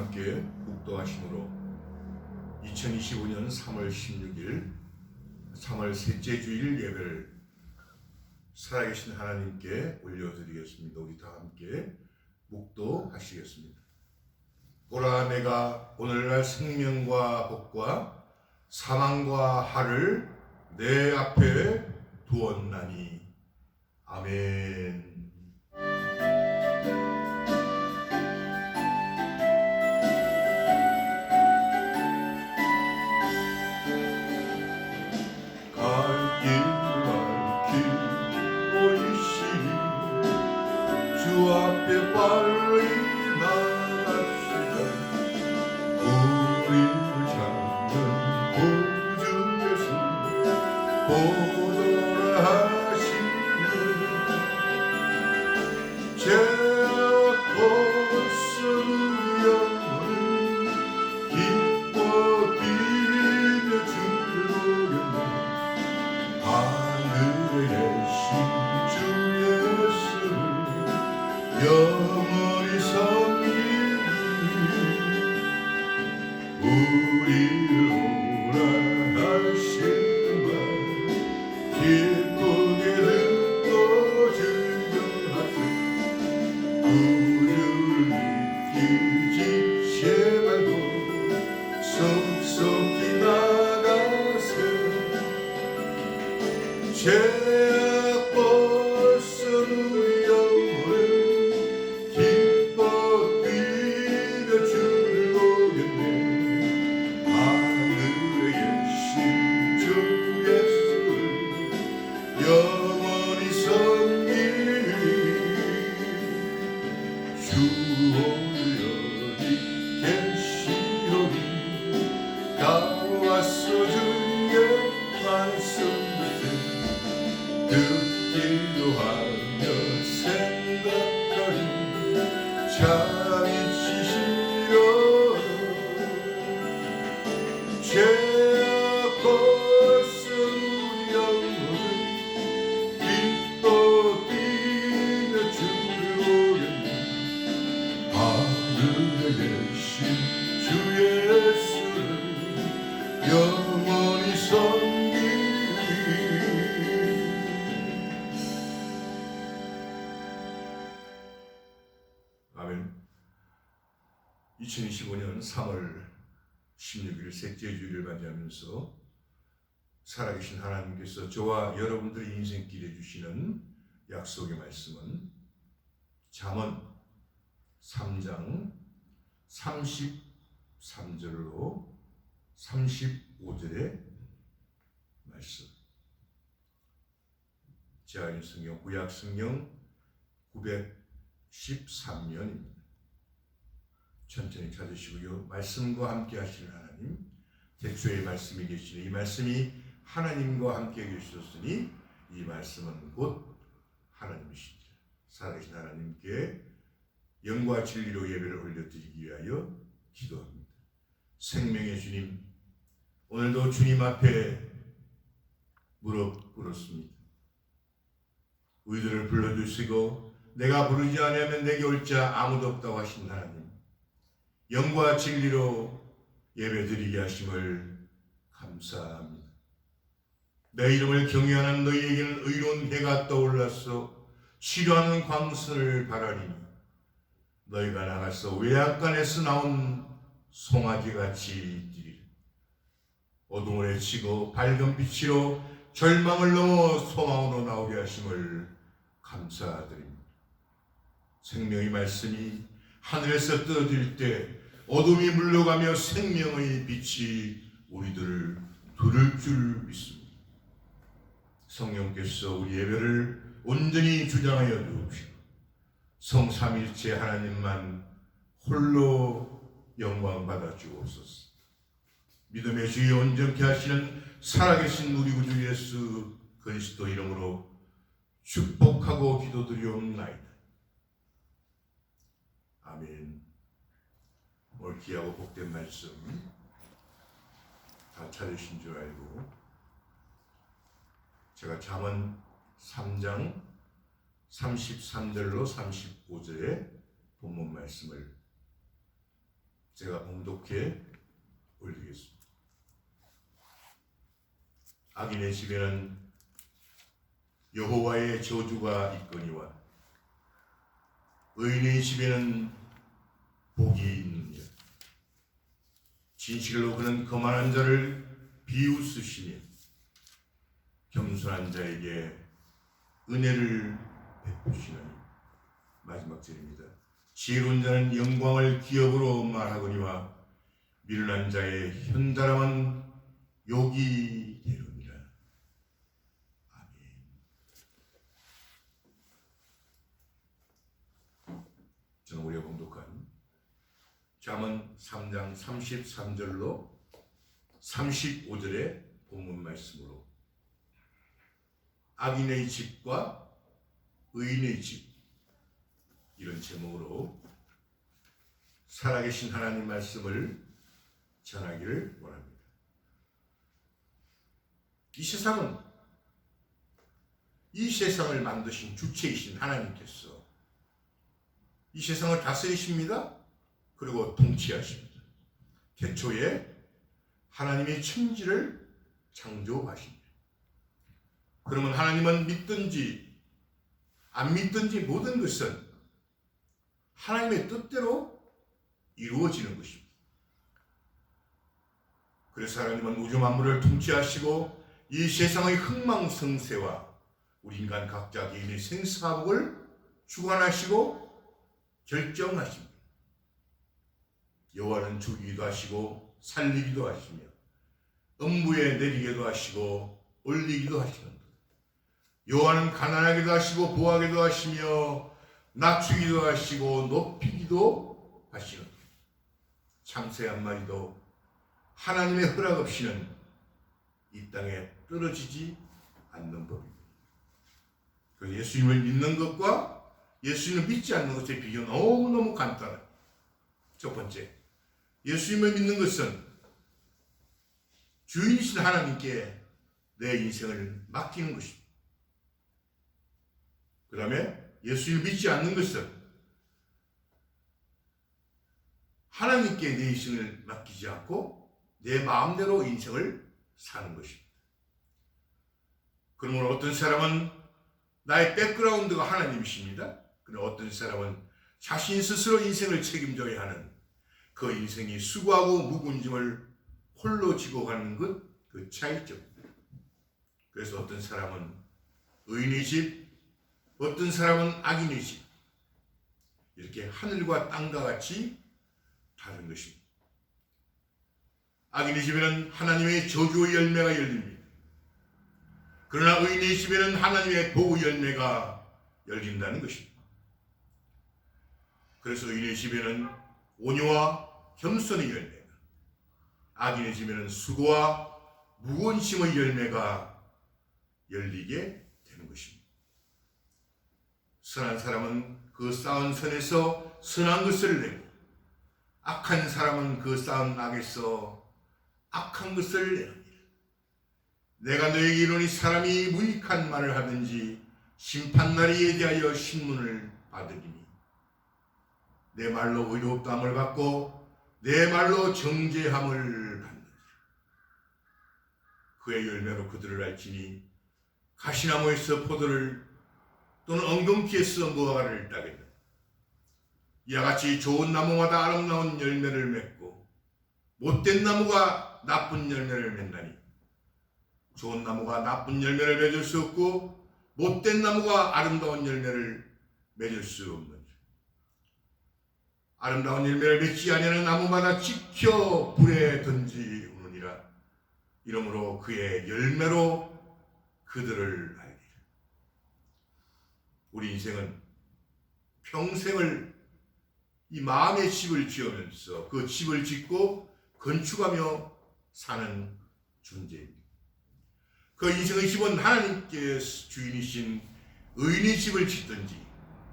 함께 묵도하심으로 2025년 3월 16일 3월 셋째 주일 예배를 살아계신 하나님께 올려드리겠습니다. 우리 다 함께 묵도하시겠습니다. 보라, 내가 오늘날 생명과 복과 사망과 화를 내 앞에 두었나니. 아멘. 주 앞에 빨리 나갑시다. 우리를 찾는 구주 예수 보도라 하시니 죄악 벗은 영혼은 기뻐 뛰며 주를 노렸네. 하늘에 계신 주 예수를 영원히 섬기니 우리를 오라 하신 말 기쁘게 듣고 즐겨하세. 구주를 믿기지 제발도 속속히 나가세. 죄악 벗은 우리 영혼을 영원히 섬기리. 주 오늘 여기 계시오니 나와서 주의 말씀 듣기도 하며 생각하니 잠이 치시려. 죄악 벗은 우리 영혼을 기뻐 뛰며 주를 오렸네. 하늘에 계신 주 예수를 영원히 섬기리. 아멘. 2025년 3월 16일 셋째 주일을 맞이하면서 살아계신 하나님께서 저와 여러분들의 인생길에 주시는 약속의 말씀은 잠언 3장 33절로 35절의 말씀. 제한일 성경 구약 성경 913년입니다. 천천히 찾으시고요. 말씀과 함께 하시는 하나님, tekso의 말씀이 계시니 이 말씀이 하나님과 함께 계셨으니 이 말씀은 곧 하나님이시니라. 살아계신 하나님께 영과 진리로 예배를 올려드리기 위하여 기도합니다. 생명의 주님, 오늘도 주님 앞에 무릎 꿇었습니다. 우리들을 불러주시고 내가 부르지 않으면 내게 올 자 아무도 없다고 하신 하나님, 영과 진리로 예배드리게 하심을 감사합니다. 내 이름을 경외하는 너희에게는 의로운 해가 떠올라서 치료하는 광선을 바라리니 너희가 나가서 외양간에서 나온 송아지같이 뛰리라. 어둠을 헤치고 밝은 빛으로 절망을 넘어 소망으로 나오게 하심을 감사드립니다. 생명의 말씀이 하늘에서 떨어질 때 어둠이 물러가며 생명의 빛이 우리들을 두를 줄 믿습니다. 성령께서 우리 예배를 온전히 주장하여 주옵시고 성삼일체 하나님만 홀로 영광 받아 주옵소서. 믿음의 주에 온전케 하시는 살아계신 우리 구주 예수 그리스도 이름으로 축복하고 기도드리옵나이다. 아멘. 오늘 귀하고 복된 말씀 다 찾으신 줄 알고 제가 잠언 3장 33절로 35절의 본문 말씀을 제가 봉독해 올리겠습니다. 악인의 집에는 여호와의 저주가 있거니와 의인의 집에는 복이 있느니라. 진실로 그는 거만한 자를 비웃으시며 겸손한 자에게 은혜를 베푸시나니. 마지막 절입니다. 지혜로운 자는 영광을 기업으로 말하거니와 미련한 자의 현자람은 욕이 되느니라. 아멘. 저는 우리가 봉독한 잠언 3장 33절로 35절의 본문 말씀으로 악인의 집과 의인의 집, 이런 제목으로 살아계신 하나님 말씀을 전하기를 원합니다. 이 세상을 만드신 주체이신 하나님께서 이 세상을 다스리십니다. 그리고 통치하십니다. 태초에 하나님의 천지를 창조하십니다. 그러면 하나님은 믿든지 안 믿든지 모든 것은 하나님의 뜻대로 이루어지는 것입니다. 그래서 하나님은 우주 만물을 통치하시고 이 세상의 흥망성쇠와 우리 인간 각자 개인의 생사복을 주관하시고 결정하십니다. 여호와는 죽이기도 하시고 살리기도 하시며 음부에 내리기도 하시고 올리기도 하시는 것. 여호와는 가난하게도 하시고 부하게도 하시며 낮추기도 하시고 높이기도 하시는 것. 참새 한 마리도 하나님의 허락 없이는 이 땅에 떨어지지 않는 법입니다. 그 예수님을 믿는 것과 예수님을 믿지 않는 것의 비교는 너무너무 간단해요. 첫 번째, 예수님을 믿는 것은 주인이신 하나님께 내 인생을 맡기는 것입니다. 그 다음에 예수님을 믿지 않는 것은 하나님께 내 인생을 맡기지 않고 내 마음대로 인생을 사는 것입니다. 그러면 어떤 사람은 나의 백그라운드가 하나님이십니다. 그러나 어떤 사람은 자신 스스로 인생을 책임져야 하는 그 인생이 수고하고 무거운 짐을 홀로 지고 가는 것, 그 차이점입니다. 그래서 어떤 사람은 의인의 집, 어떤 사람은 악인의 집, 이렇게 하늘과 땅과 같이 다른 것입니다. 악인의 집에는 하나님의 저주의 열매가 열립니다. 그러나 의인의 집에는 하나님의 복의 열매가 열린다는 것입니다. 그래서 의인의 집에는 온유와 겸손의 열매가, 악인의 집에는 수고와 무언심의 열매가 열리게 되는 것입니다. 선한 사람은 그 쌓은 선에서 선한 것을 내고 악한 사람은 그 쌓은 악에서 악한 것을 내느니라. 내가 너에게 이르노니 사람이 무익한 말을 하든지 심판날에 대하여 신문을 받으리니 내 말로 의롭다함을 받고 내 말로 정죄함을 받느니라. 그의 열매로 그들을 알지니 가시나무에서 포도를 또는 엉겅퀴에서 무화과를 따겠다. 이와 같이 좋은 나무마다 아름다운 열매를 맺고 못된 나무가 나쁜 열매를 맺나니 좋은 나무가 나쁜 열매를 맺을 수 없고 못된 나무가 아름다운 열매를 맺을 수 없느니라. 아름다운 열매를 맺지 아니하는 나무마다 지켜 불에 던지우느니라. 이러므로 그의 열매로 그들을 알리라. 우리 인생은 평생을 이 마음의 집을 지으면서 그 집을 짓고 건축하며 사는 존재입니다. 그 인생의 집은 하나님께 주인이신 의인의 집을 짓든지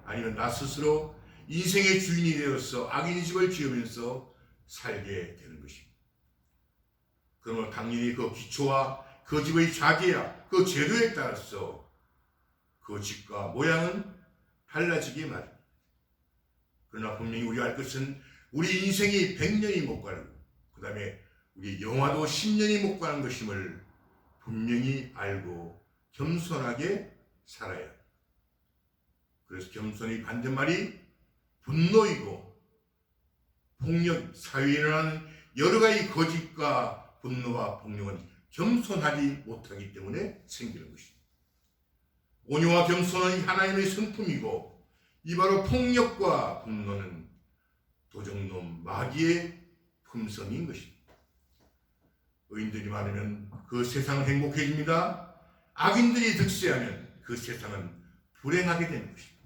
아니면 나 스스로 인생의 주인이 되어서 악인의 집을 지으면서 살게 되는 것입니다. 그러면 당연히 그 기초와 그 집의 자재야 그 재료에 따라서 그 집과 모양은 달라지게 마련입니다. 그러나 분명히 우리가 알 것은 우리 인생이 100년이 못 가는, 그 다음에 우리 영화도 10년이 못 가는 것임을 분명히 알고 겸손하게 살아야 합니다. 그래서 겸손의 반대말이 분노이고, 폭력, 사회에 일어나는 여러 가지 거짓과 분노와 폭력은 겸손하지 못하기 때문에 생기는 것입니다. 온유와 겸손은 하나님의 성품이고, 이 바로 폭력과 분노는 도적놈 마귀의 품성인 것입니다. 의인들이 많으면 그 세상은 행복해집니다. 악인들이 득세하면 그 세상은 불행하게 되는 것입니다.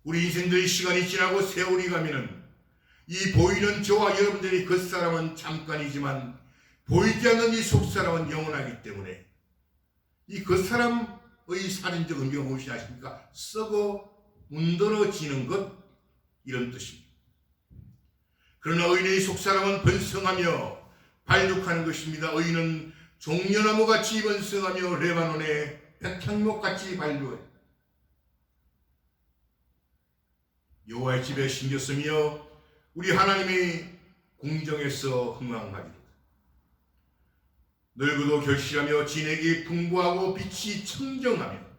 우리 인생들의 시간이 지나고 세월이 가면은 이 보이는 저와 여러분들이 겉사람은 잠깐이지만 보이지 않는 이 속사람은 영원하기 때문에 이 겉사람의 살인적 의미가 무엇이 아십니까? 썩어 문드러지는 것, 이런 뜻입니다. 그러나 의인의 속사람은 번성하며 발육하는 것입니다. 의인은 종려나무같이 번성하며 레바논의 백향목같이 발육해요. 여호와의 집에 심겼으며 우리 하나님의 궁정에서 흥왕하리로다. 늙어도 결실하며 진액이 풍부하고 빛이 청정하며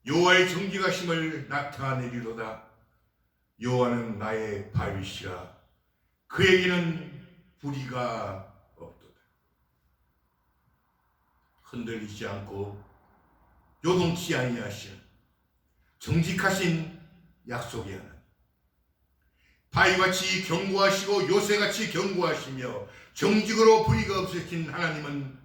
여호와의 정직하심을 나타내리로다. 여호와는 나의 바위시라. 그에게는 불의가 없도다. 흔들리지 않고 요동치 아니하시는 정직하신 약속의 하나님, 바위같이 견고하시고 요새같이 견고하시며 정직으로 불의가 없으신 하나님은,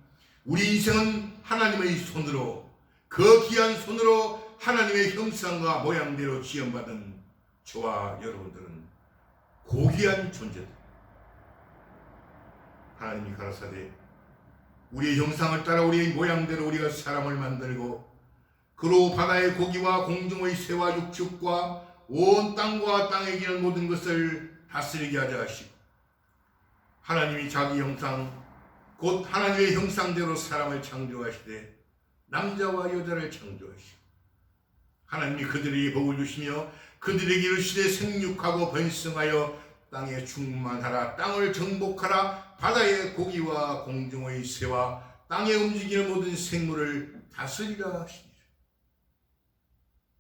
우리 인생은 하나님의 손으로, 그 귀한 손으로 하나님의 형상과 모양대로 지음받은 저와 여러분들은 고귀한 존재들. 하나님이 가라사대 우리의 형상을 따라 우리의 모양대로 우리가 사람을 만들고 그로 바다의 고기와 공중의 새와 육축과 온 땅과 땅에 기는 모든 것을 다스리게 하자 하시고, 하나님이 자기 형상 곧 하나님의 형상대로 사람을 창조하시되 남자와 여자를 창조하시고, 하나님이 그들에게 복을 주시며 그들에게 이르시되 생육하고 번성하여 땅에 충만하라. 땅을 정복하라. 바다의 고기와 공중의 새와 땅에 움직이는 모든 생물을 다스리라 하시니라.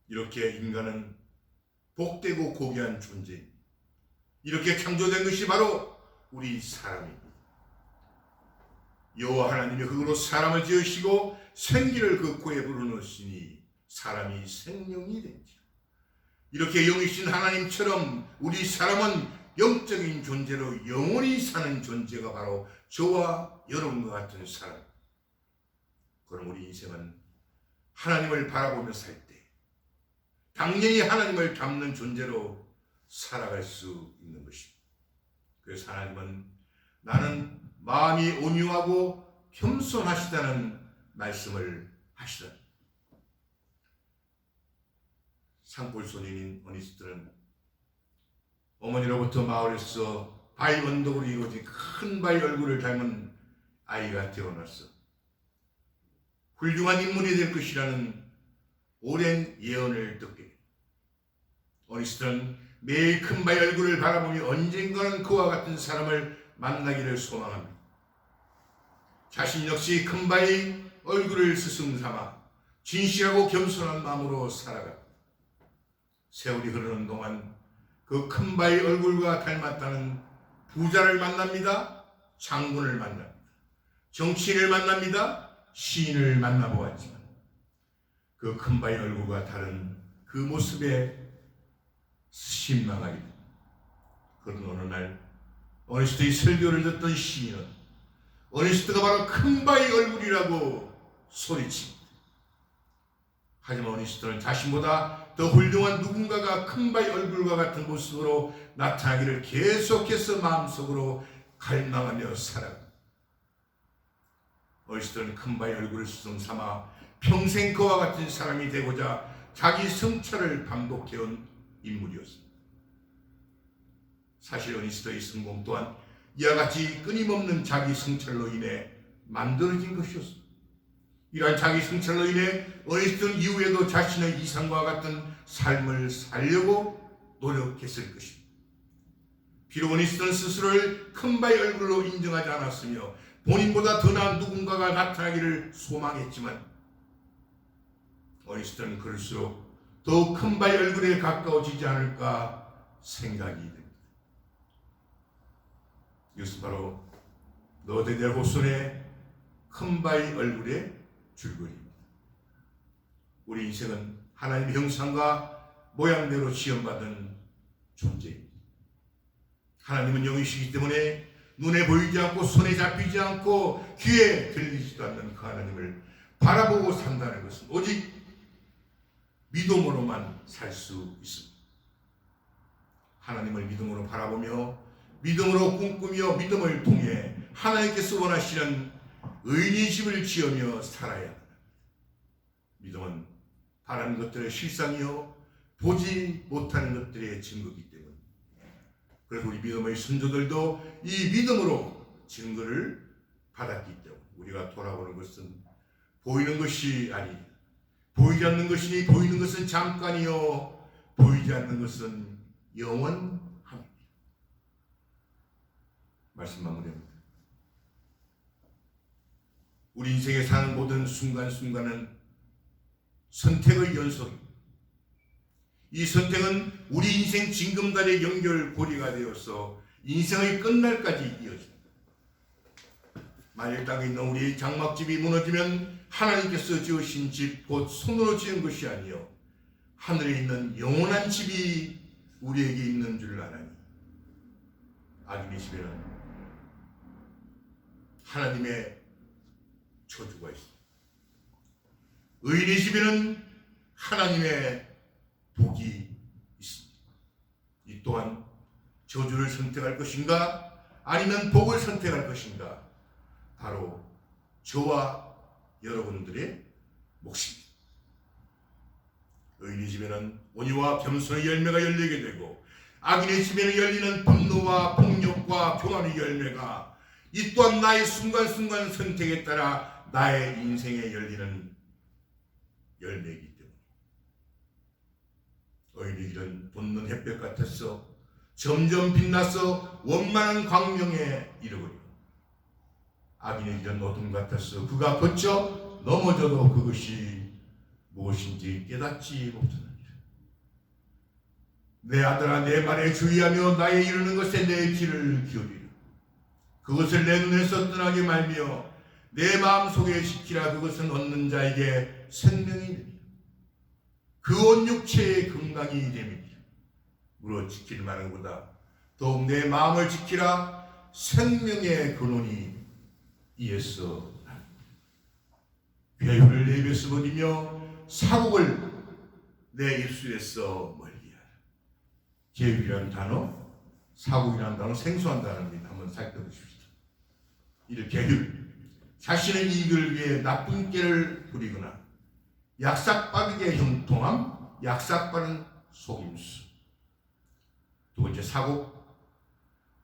이렇게 인간은 복되고 고귀한 존재입니다. 이렇게 창조된 것이 바로 우리 사람입니다. 여호와 하나님이 흙으로 사람을 지으시고 생기를 그 코에 불어넣으시니 사람이 생명이 된지라. 이렇게 영이신 하나님처럼 우리 사람은 영적인 존재로 영원히 사는 존재가 바로 저와 여러분과 같은 사람. 그럼 우리 인생은 하나님을 바라보며 살 때 당연히 하나님을 닮는 존재로 살아갈 수 있는 것입니다. 그래서 하나님은 나는 마음이 온유하고 겸손하시다는 말씀을 하시다. 산골소년인 어니스트는 어머니로부터 마을에서 바위 언덕으로 이루어진 큰 바위 얼굴을 닮은 아이가 태어났어. 훌륭한 인물이 될 것이라는 오랜 예언을 듣게 됩니다. 어니스트는 매일 큰 바위 얼굴을 바라보며 언젠가는 그와 같은 사람을 만나기를 소망합니다. 자신 역시 큰 바위 얼굴을 스승 삼아 진실하고 겸손한 마음으로 살아갑니다. 세월이 흐르는 동안 그 큰 바위 얼굴과 닮았다는 부자를 만납니다. 장군을 만납니다. 정치인을 만납니다. 시인을 만나보았지만 그 큰 바위 얼굴과 다른 그 모습에 실망하게 됩니다. 그런 어느 날 어니스트의 설교를 듣던 시인은 어니스트가 바로 큰 바위 얼굴이라고 소리칩니다. 하지만 어니스트는 자신보다 더 훌륭한 누군가가 큰 바위 얼굴과 같은 모습으로 나타나기를 계속해서 마음속으로 갈망하며 살아갑니다. 어니스트는 큰 바위 얼굴을 수성 삼아 평생 그와 같은 사람이 되고자 자기 성찰을 반복해온 인물이었습니다. 사실 어니스트의 성공 또한 이와 같이 끊임없는 자기 성찰로 인해 만들어진 것이었습니다. 이러한 자기 성찰로 인해 어니스트는 이후에도 자신의 이상과 같은 삶을 살려고 노력했을 것입니다. 비록 오니스는 스스로를 큰 바의 얼굴로 인정하지 않았으며 본인보다 더 나은 누군가가 나타나기를 소망했지만 오니스는 그럴수록 더욱 큰 바의 얼굴에 가까워지지 않을까 생각이 됩니다. 이것은 바로 너데델 호손의 큰 바의 얼굴의 줄거리입니다. 우리 인생은 하나님의 형상과 모양대로 지음받은 존재입니다. 하나님은 영이시기 때문에 눈에 보이지 않고 손에 잡히지 않고 귀에 들리지도 않는 그 하나님을 바라보고 산다는 것은 오직 믿음으로만 살 수 있습니다. 하나님을 믿음으로 바라보며 믿음으로 꿈꾸며 믿음을 통해 하나님께서 원하시는 의인의 집을 지으며 살아야 합니다. 믿음은 바라는 것들의 실상이요 보지 못하는 것들의 증거이기 때문에 그래서 우리 믿음의 선조들도 이 믿음으로 증거를 받았기 때문에 우리가 돌아보는 것은 보이는 것이 아니 보이지 않는 것이니 보이는 것은 잠깐이요 보이지 않는 것은 영원합니다. 말씀 마무리합니다. 우리 인생에 사는 모든 순간순간은 선택의 연속입니다. 이 선택은 우리 인생 징검다리의 연결고리가 되어서 인생의 끝날까지 이어집니다. 만일 땅에 있는 우리 장막집이 무너지면 하나님께서 지으신 집 곧 손으로 지은 것이 아니요 하늘에 있는 영원한 집이 우리에게 있는 줄 아나니 악인의 집에는 하나님의 저주가 있습니다. 의인의 집에는 하나님의 복이 있습니다. 이 또한 저주를 선택할 것인가 아니면 복을 선택할 것인가 바로 저와 여러분들의 몫입니다. 의인의 집에는 온유와 겸손의 열매가 열리게 되고 악인의 집에는 열리는 분노와 폭력과 교만의 열매가 이 또한 나의 순간순간 선택에 따라 나의 인생에 열리는 열매이기 때문에 의인의 길은 돋는 햇볕 같아서 점점 빛나서 원만한 광명에 이르거니와 악인의 길은 어둠 같아서 그가 거쳐 넘어져도 그것이 무엇인지 깨닫지 못하느니라. 내 아들아 내 말에 주의하며 나의 이르는 것에 내 귀를 기울이라. 그것을 내 눈에서 떠나게 말며 내 마음속에 지키라. 그것은 얻는 자에게 생명이 됩니다. 그 온 육체의 건강이 됩니다. 물어 지킬 만한 보다 더욱 내 마음을 지키라. 생명의 근원이 이에서 납니다. 괴유를 내 입에서 버리며 사국을 내 입술에서 멀리하라. 계율이라는 단어, 사국이라는 단어 생소한 단어입니다. 한번 살펴보십시오. 이렇게 계율, 자신의 이익을 위해 나쁜 깨를 부리거나 약삭빠르게 형통함, 약삭빠른 속임수. 두 번째 사국,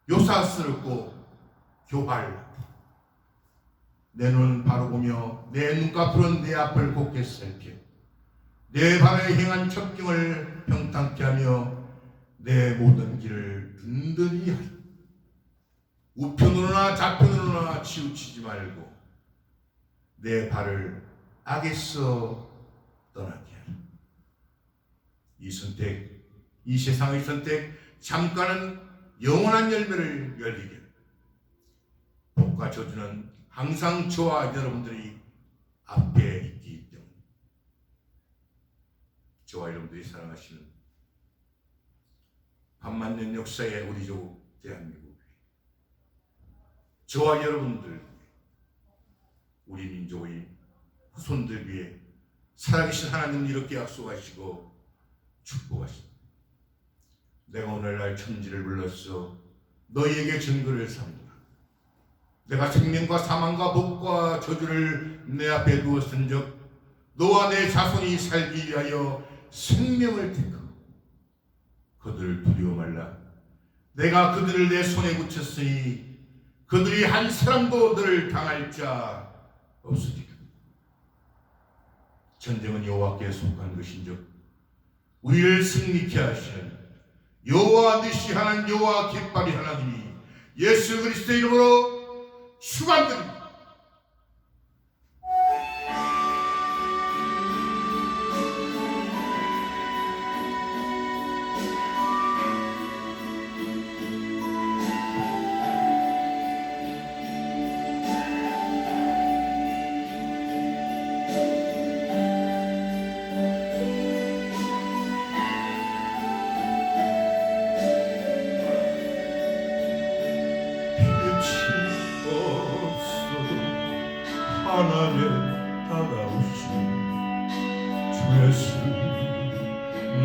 요사스럽고 교활. 내 눈은 바로 보며 내 눈꺼풀은 내 앞을 곱게 살펴 내 발에 행한 첩경을 평탄케 하며 내 모든 길을 든든히 하라. 우편으로나 좌편으로나 치우치지 말고 내 발을 악에서 떠나게 하라. 이 선택, 이 세상의 선택, 잠깐은 영원한 열매를 열리게. 복과 저주는 항상 저와 여러분들이 앞에 있기 때문에 저와 여러분들이 사랑하시는 반만년 역사의 우리 조국 대한민국, 저와 여러분들, 우리 민족의 후손들 위해 살아계신 하나님은 이렇게 약속하시고 축복하십니다. 내가 오늘날 천지를 불러서 너희에게 증거를 삼노라. 내가 생명과 사망과 복과 저주를 내 앞에 두었은즉 너와 내 자손이 살기 위하여 생명을 택하고 그들을 두려워 말라. 내가 그들을 내 손에 붙였으니 그들이 한 사람도 너를 당할 자 없으리라. 전쟁은 여호와께 속한 것인즉 우리를 승리케 하시는 여호와 느시 하나님 여호와 깃발이 하나님이 예수 그리스도의 이름으로 축원드립니다. 하나님 다가오신 주 예수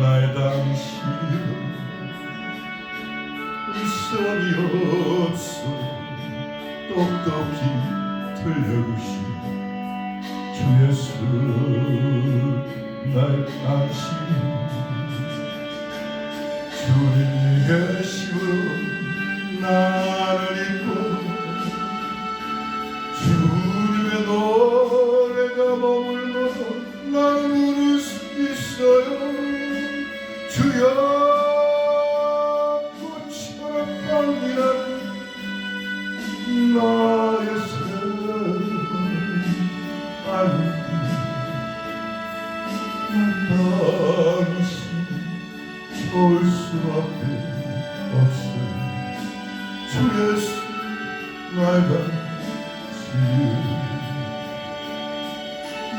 나의 당신이여 음성이 없어 똑똑히 들려오신 주 예수 나의 당신 주님 계시고 나를 잊고 주님의 노래가 머물러 나를 부를 수 있어요. 주여 꽃처럼 향기나는 나의 사랑 아니 당신 좋을 수밖에 없어요. 주 예수 나의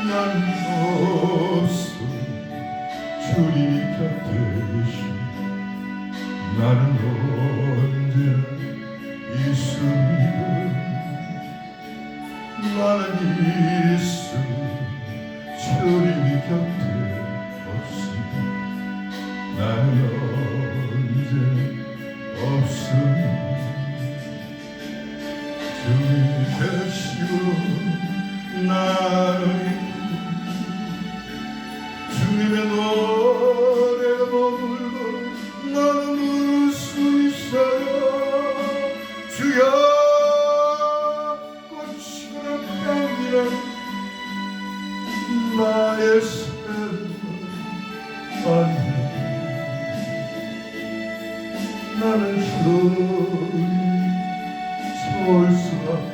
난 없어 주님이 곁에 계시 나는 언제나 있습니다. 나는 있음 주님이 곁에 없습니다. 나는 언제나 없습니다. 주님 계시고 나를 주님의 노래가 머물러 나는 부를 수 있어요. 주여 꽃처럼 향기는 나의 삶 아니 나는 주님 좋을 수밖에